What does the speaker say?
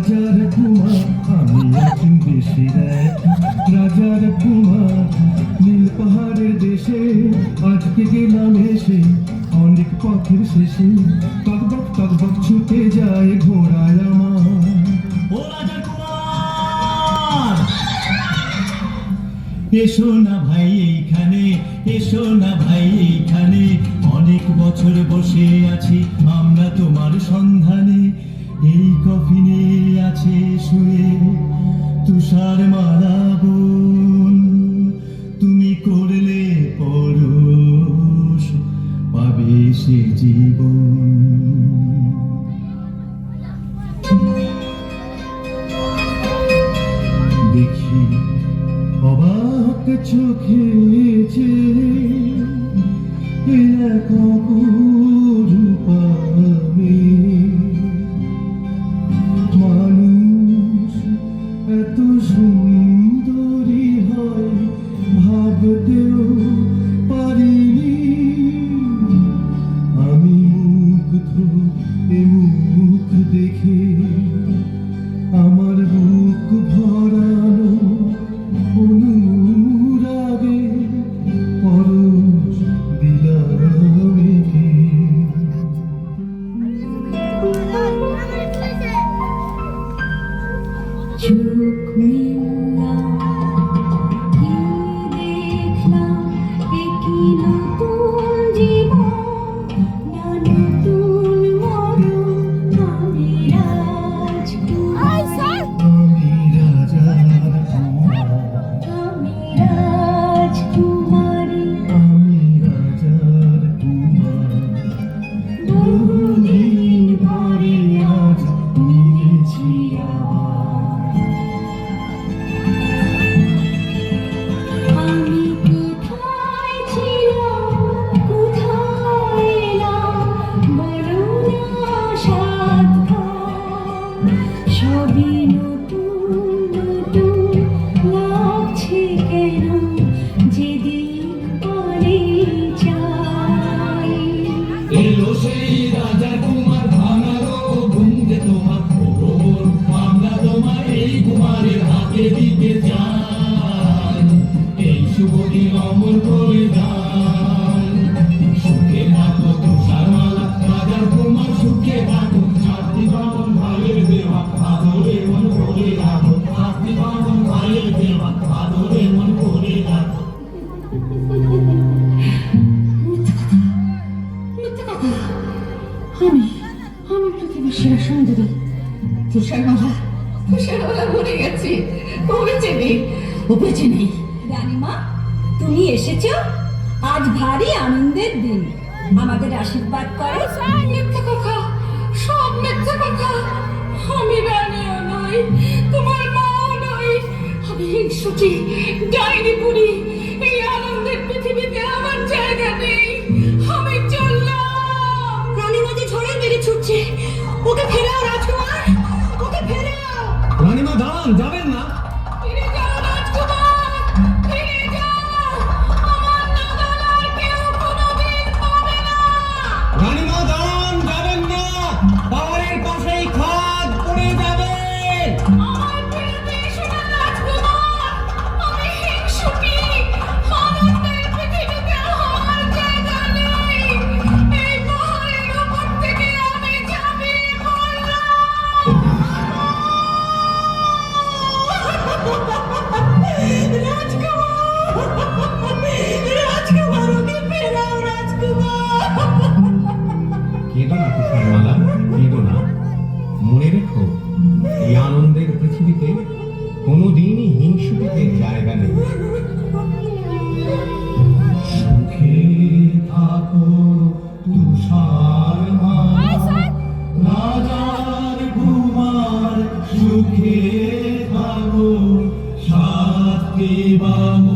রাজার কুমার আমি এখন দেশে রাজার কুমার নীল পাহাড়ের দেশে আজকে গেলাম এসে অনেক পথের শেষে টকবক ছুটে যায় ঘোড়ায় আমার। ও রাজার কুমার, এসো না ভাই এইখানে, এসো না ভাই এইখানে, অনেক বছর বসে আছি আমরা তোমার সন্ধানে। এই কফিনে আছে শুয়ে তুষার মালা বোন, তুমি করলে পরশ পাবে সে জীবন। দেখি অবাক চোখে যে এক অপরূপ মেয়ে, মানুষ এত সুন্দরী হয় ভাবতেও পারিনি। আমি মুগ্ধ এ মুখ দেখে আমার বুক ভরানো অনুরাগে পরশ দিলাম একে। চোখ মেললাম, কি দেখলাম, এ কি নতুন জীবন, না নতুন মরণ। আমি রাজকুমার, আমি রাজার কুমার, আমি রাজকুমারী, আমি রাজার কুমার। বহুদিন পরে আজ মিলেছি আবার। আমি কোথায় ছিলাম, কোথায় এলাম, বড় না সাধন। সবই নতুন নতুন লাগছে কেন, যেদিক পারে যাই। এলো সেই রাজার কুমার, ভাঙালো ঘুমতে তোমার খবর, আমরা তোমার এই কুমারের হাতে দিতে চাই। এই শুভ দিন অমর করে দান, সুখে থাকো তুষার মালা রাজার কুমার, সুখে থাকো। শাস্তি পাবন ভাইয়ের দেওয়া আদরে মন করে রাখো, শাস্তি পাবন ভাইয়ের দেওয়া আদরে মন করে রাখো। মিথ্যে কথা। আমি আমি পৃথিবীর সেরা সুন্দরী। তুষারমালা, তুষারমালা ভুলে গেছি। ও বেঁচে নেই, ও বেঁচে নেই। রানীমা, তুমি এসেছো, আজ ভারী আনন্দের দিন, আমাদের আশীর্বাদ করো। মিথ্যে কথা, সব মিথ্যে কথা। আমি রানীও নই, তোমার মাও নই। আমি হিংসুটি, ডাইনি বুড়ি। এই আনন্দের পৃথিবীতে আমার জায়গা নেই। আমি চললাম। রানীমা যে ঝড়ের বেগে ছুটছে, ওকে ফেরাও রাজকুমার, ওকে ফেরাও। রানীমা দাঁড়ান, যাবেন না। ফিরে যাও রাজকুমার, ফিরে যাও। আমার নাগাল আর কেউ কোনোদিন পাবে না। রানীমা দাঁড়ান, যাবেন না, পাহাড়ের পাশেই খাদ পড়ে যাবে। আমার ফিরতে এসো না রাজকুমার। আমি হিংসুটি, আনন্দের পৃথিবীতে আমার জায়গা নেই। এই পাহাড়ের উপর থেকে আমি ঝাঁপিয়ে পড়লাম। রাজকুমার, ওকে ফেরাও রাজকুমার। কেঁদো না তুষারমালা, কেঁদো না। মনে রেখো, এই আনন্দের পৃথিবীতে কোনোদিনই হিংসুটিদের জায়গা নেই। সুখে থাকো তুষার মালা রাজার কুমার, সুখে থাকো শাস্তি বাবু।